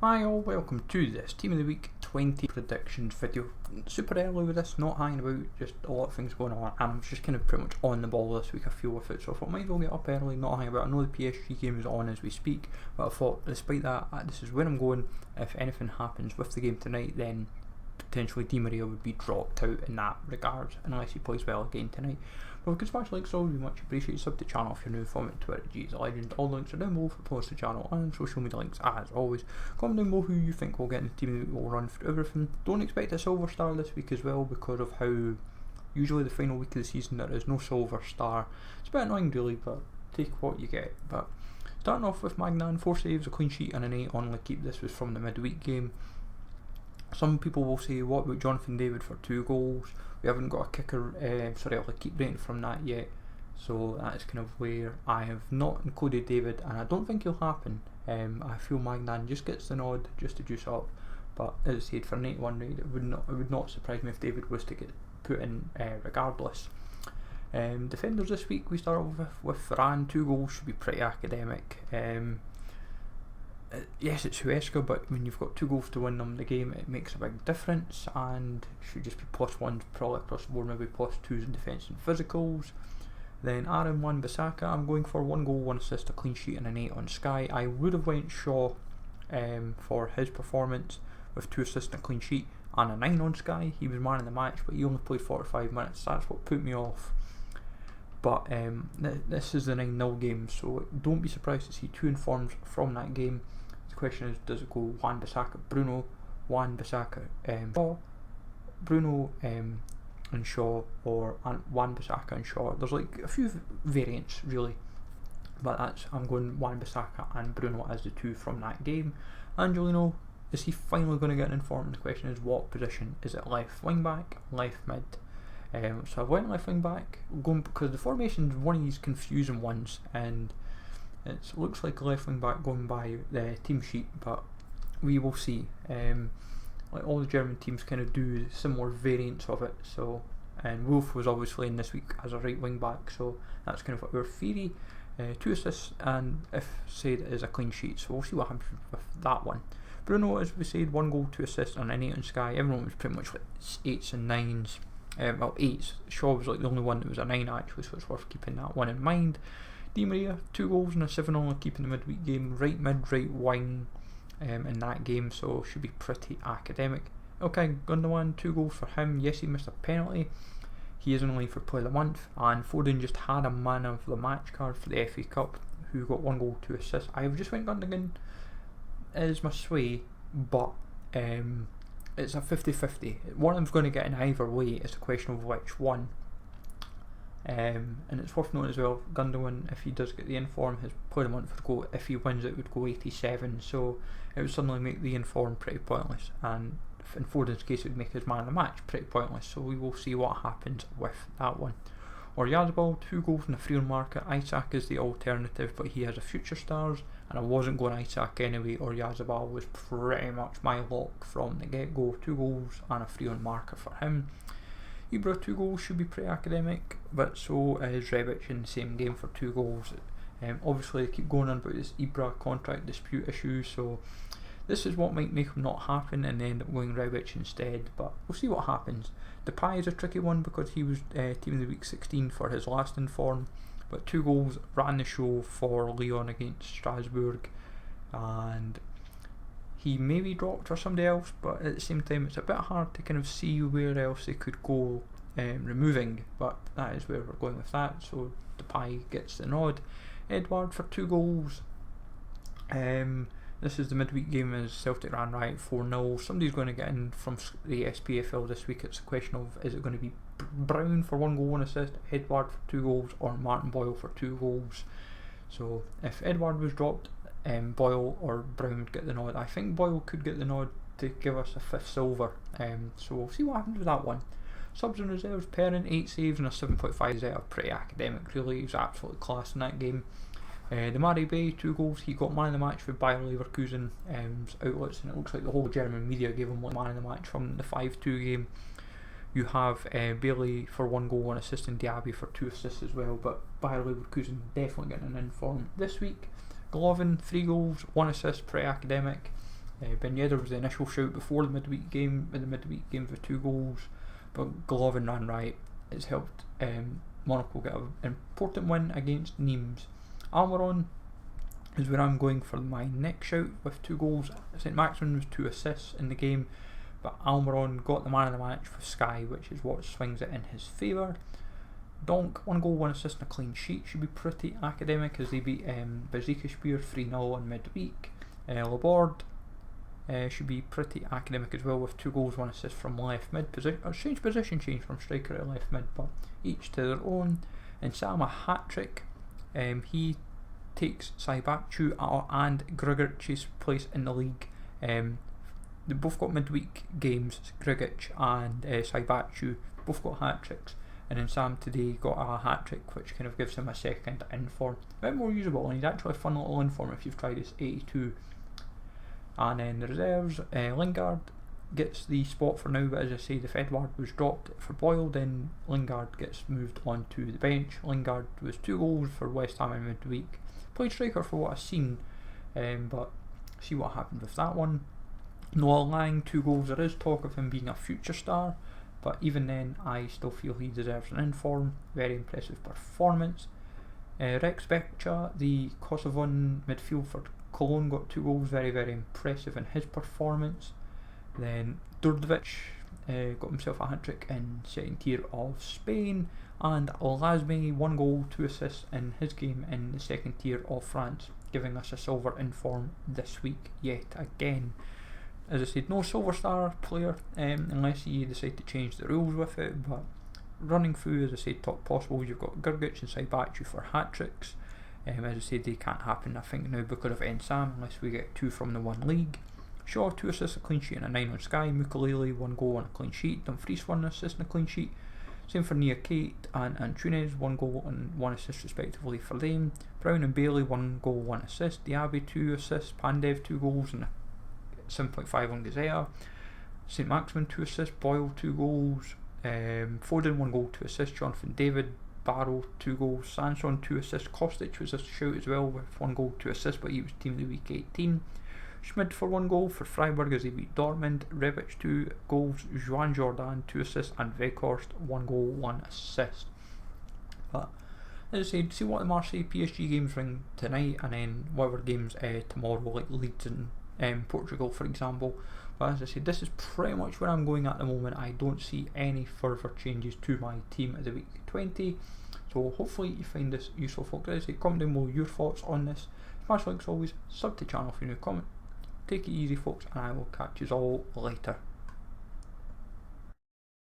Hi all, welcome to this Team of the Week 20 predictions video. Super early with this, not hanging about, just a lot of things going on. I'm just kind of pretty much on the ball this week, I feel, with it, so I thought I might as well get up early, not hang about. I know the PSG game is on as we speak, but I thought despite that, this is where I'm going. If anything happens with the game tonight, then potentially Di Maria would be dropped out in that regard, unless he plays well again tonight. But if you could smash like, so would be much appreciated. Sub to the channel if you're new, follow me on Twitter, G's Legend. All links are down below for post to the channel and social media links as always. Comment down below who you think will get in the team that will run through everything. Don't expect a silver star this week as well, because of how usually the final week of the season there is no silver star. It's a bit annoying really, but take what you get. But starting off with Magnan, 4 saves, a clean sheet and an 8 on keep. This was from the midweek game. Some people will say, what about Jonathan David for 2 goals? We haven't got a kicker, I'll keep rating from that yet. So that's kind of where I have not included David, and I don't think he'll happen. I feel Magnan just gets the nod just to juice up. But as I said, for an 8-1 rate, it would not surprise me if David was to get put in regardless. Defenders this week, we start off with Varane. 2 goals should be pretty academic. Yes, it's Huesca, but when you've got 2 goals to win them the game, it makes a big difference, and should just be +1s probably across the board, maybe +2s in defence and physicals. Then Aaron Wan-Bissaka, I'm going for 1 goal, 1 assist, a clean sheet and an 8 on Sky. I would have went Shaw for his performance with 2 assists and a clean sheet and a 9 on Sky. He was man of the match, but he only played 45 minutes, that's what put me off. But this is the 9-0 game, so don't be surprised to see 2 informs from that game. The question is, does it go Wan-Bissaka, Bruno, Wan-Bissaka, Shaw, Bruno and Shaw, or Wan-Bissaka and Shaw? There's like a few variants really, but I'm going Wan-Bissaka and Bruno as the 2 from that game. Angelino, is he finally going to get an inform? The question is, what position? Is it left wing back, left mid? So I went left wing back, because the formation is one of these confusing ones, and it looks like left wing back going by the team sheet, but we will see. Like all the German teams kind of do similar variants of it. So, and Wolf was obviously in this week as a right wing back, so that's kind of what our theory. 2 assists, and if said is a clean sheet, so we'll see what happens with that one. Bruno, as we said, 1 goal, 2 assists, and an 8 on Sky. Everyone was pretty much like 8s and 9s. Well, 8s. Shaw was like the only one that was a 9 actually, so it's worth keeping that one in mind. Di Maria, 2 goals and a 7 on keeping the midweek game. Right mid, right wing in that game, so should be pretty academic. Okay, Gundogan, 2 goals for him. Yes, he missed a penalty. He is only for play of the month, and Foden just had a man of the match card for the FA Cup, who got 1 goal, 2 assists. I have just went Gundogan as my sway, but it's a 50-50. One of them's going to get in either way. It's a question of which one. And it's worth noting as well, Gundogan, if he does get the inform, his play of the month would go, if he wins it would go 87, so it would suddenly make the inform pretty pointless, and in Foden's case it would make his man of the match pretty pointless, so we will see what happens with that one. Oyarzabal, 2 goals in the free on market. Isaac is the alternative, but he has a future stars, and I wasn't going Isaac anyway. Oyarzabal was pretty much my lock from the get-go. 2 goals and a free on market for him. Ibra, 2 goals, should be pretty academic, but so is Rebic in the same game for 2 goals. Obviously they keep going on about this Ibra contract dispute issue, so this is what might make him not happen and end up going Rebic instead, but we'll see what happens. Depay is a tricky one because he was Team of the Week 16 for his last inform, but 2 goals, ran the show for Lyon against Strasbourg, and he may be dropped for somebody else, but at the same time it's a bit hard to kind of see where else they could go removing, but that is where we're going with that, so Depay gets the nod. Edouard for 2 goals. This is the midweek game as Celtic ran right 4-0. Somebody's going to get in from the SPFL this week. It's a question of, is it going to be Brown for 1 goal, 1 assist, Edouard for 2 goals, or Martin Boyle for 2 goals? So if Edouard was dropped, Boyle or Brown would get the nod. I think Boyle could get the nod to give us a 5th silver, so we'll see what happens with that one. Subs and reserves, Perrin, 8 saves and a 7.5 is pretty academic really. He was absolutely class in that game. Demare Bay, 2 goals. He got man of the match for Bayer Leverkusen outlets, and it looks like the whole German media gave him man of the match from the 5-2 game. You have Bailey for 1 goal, 1 assist, and Diaby for 2 assists as well, but Bayer Leverkusen definitely getting an inform this week. Golovin, 3 goals, 1 assist, pretty academic. Ben Yedder was the initial shout before the midweek game, with 2 goals, but Golovin ran right. It's helped Monaco get an important win against Nimes. Almiron is where I'm going for my next shout with 2 goals. St Maximin was 2 assists in the game, but Almiron got the man of the match for Sky, which is what swings it in his favour. Donk, 1 goal, 1 assist and a clean sheet, should be pretty academic as they beat Besiktasspor 3-0 in midweek. Laborde should be pretty academic as well with 2 goals, 1 assist from left mid. A strange position change from striker to left mid, but each to their own. And Sam, a hat-trick. He takes Saibatchu and Grgic's place in the league. They both got midweek games, Grgic and Saibatchu, both got hat-tricks. And then Sam today got a hat-trick, which kind of gives him a second inform. A bit more usable, and he's actually a fun little inform if you've tried his 82. And then the reserves, Lingard gets the spot for now, but as I said, if Edward was dropped for Boyle, then Lingard gets moved on to the bench. Lingard was 2 goals for West Ham in midweek. Played striker for what I've seen, but see what happened with that one. Noah Lang, 2 goals. There is talk of him being a future star, but even then I still feel he deserves an inform. Very impressive performance. Rex Becha, the Kosovan midfield for Cologne, got 2 goals. Very, very impressive in his performance. Then Đurđević got himself a hat-trick in second tier of Spain, and Lasme, 1 goal, 2 assists in his game in the second tier of France, giving us a silver inform this week yet again. As I said, no silver star player unless you decide to change the rules with it, but running through, as I said, top possible, you've got Grgic and Saibatchu for hat-tricks. As I said, they can't happen I think now because of Ensam unless we get 2 from the 1 league. Shaw, 2 assists, a clean sheet and a 9 on Sky. Mukulele, 1 goal and a clean sheet. Dumfries, 1 assist and a clean sheet. Same for Nia Kate and Antunes, 1 goal and 1 assist respectively for them. Brown and Bailey, 1 goal, 1 assist. Diaby, 2 assists. Pandev, 2 goals and a 7.5 on Gazea. St Maximin, 2 assists. Boyle, 2 goals. Foden, 1 goal, 2 assists. Jonathan David, Barrow, 2 goals. Sanson, 2 assists. Kostic was a shout as well with 1 goal, 2 assists, but he was team of the week 18. Schmid for 1 goal for Freiburg as they beat Dortmund. Rebic, 2 goals. Juan Jordan, 2 assists. And Weghorst, 1 goal, 1 assist. But as I said, see what the Marseille PSG games bring tonight, and then whatever games tomorrow, like Leeds and Portugal for example. But as I said, this is pretty much where I'm going at the moment. I don't see any further changes to my team at the week 20. So hopefully you find this useful, folks. As I say, comment down below your thoughts on this. Smash likes always, sub to the channel if you're new, comment. Take it easy, folks, and I will catch you all later.